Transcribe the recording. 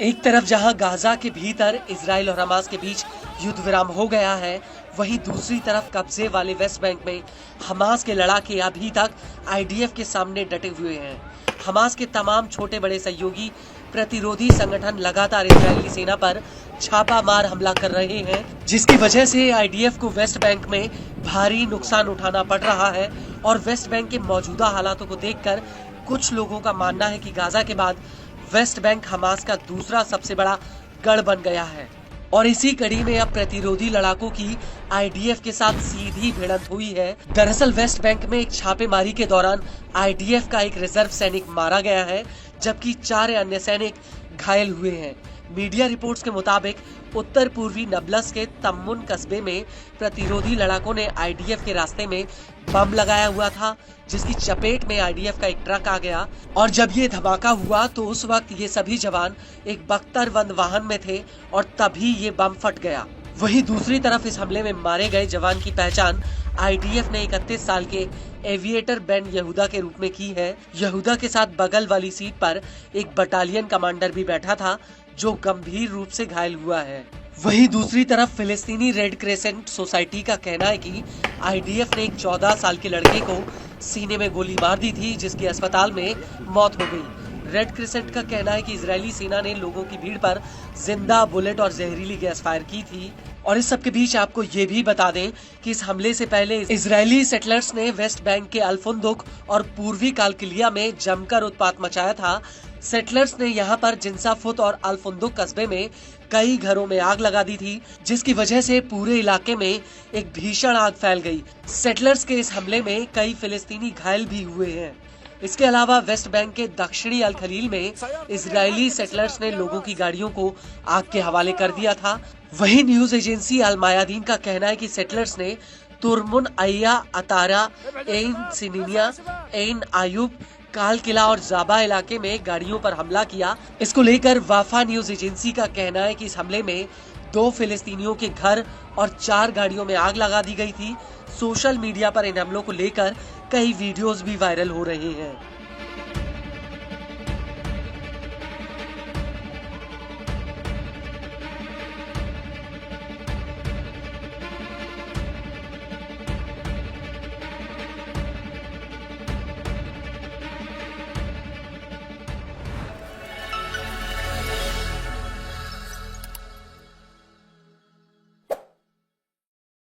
एक तरफ जहां गाजा के भीतर इजराइल और हमास के बीच युद्ध विराम हो गया है, वहीं दूसरी तरफ कब्जे वाले वेस्ट बैंक में हमास के लड़ाके अभी तक आईडीएफ के सामने डटे हुए हैं। हमास के तमाम छोटे बड़े सहयोगी प्रतिरोधी संगठन लगातार इजरायली सेना पर छापा मार हमला कर रहे हैं, जिसकी वजह से आईडीएफ को वेस्ट बैंक में भारी नुकसान उठाना पड़ रहा है। और वेस्ट बैंक के मौजूदा हालातों को देखकर कुछ लोगों का मानना है कि गाजा के बाद वेस्ट बैंक हमास का दूसरा सबसे बड़ा गढ़ बन गया है। और इसी कड़ी में अब प्रतिरोधी लड़ाकों की आईडीएफ के साथ सीधी भिड़ंत हुई है। दरअसल वेस्ट बैंक में एक छापेमारी के दौरान आईडीएफ का एक रिजर्व सैनिक मारा गया है, जबकि 4 अन्य सैनिक घायल हुए हैं। मीडिया रिपोर्ट्स के मुताबिक उत्तर पूर्वी नबलस के तम्मुन कस्बे में प्रतिरोधी लड़ाकों ने आईडीएफ के रास्ते में बम लगाया हुआ था, जिसकी चपेट में आईडीएफ का एक ट्रक आ गया। और जब ये धमाका हुआ तो उस वक्त ये सभी जवान एक बख्तरबंद वाहन में थे और तभी ये बम फट गया। वहीं दूसरी तरफ इस हमले में मारे गए जवान की पहचान आईडीएफ ने 31 साल के एविएटर बेन यहूदा के रूप में की है। यहूदा के साथ बगल वाली सीट पर एक बटालियन कमांडर भी बैठा था, जो गंभीर रूप से घायल हुआ है। वहीं दूसरी तरफ फिलिस्तीनी रेड क्रेसेंट सोसाइटी का कहना है कि आईडीएफ ने एक 14 साल के लड़के को सीने में गोली मार दी थी, जिसकी अस्पताल में मौत हो गई। रेड क्रेसेंट का कहना है कि इजरायली सेना ने लोगों की भीड़ पर जिंदा बुलेट और जहरीली गैस फायर की थी। और इस सब के बीच आपको ये भी बता दें कि इस हमले से पहले इजरायली सेटलर्स ने वेस्ट बैंक के अल्फुंदुक और पूर्वी कालकिलिया में जमकर उत्पात मचाया था। सेटलर्स ने यहाँ पर जिन्साफुत और अल्फुंदुक कस्बे में कई घरों में आग लगा दी थी, जिसकी वजह से पूरे इलाके में एक भीषण आग फैल गई। सेटलर्स के इस हमले में कई फिलिस्तीनी घायल भी हुए हैं। इसके अलावा वेस्ट बैंक के दक्षिणी अल खलील में इजरायली सेटलर्स ने लोगों की गाड़ियों को आग के हवाले कर दिया था। वहीं न्यूज एजेंसी अल मायादीन का कहना है कि सेटलर्स ने तुरमुन अय्या, अतारा, एन सिनिनिया, एन आयुब, काल किला और जाबा इलाके में गाड़ियों पर हमला किया। इसको लेकर वाफा न्यूज एजेंसी का कहना है कि इस हमले में 2 फिलिस्तीनियों के घर और 4 गाड़ियों में आग लगा दी गई थी। सोशल मीडिया पर इन हमलों को लेकर कई वीडियोस भी वायरल हो रहे हैं।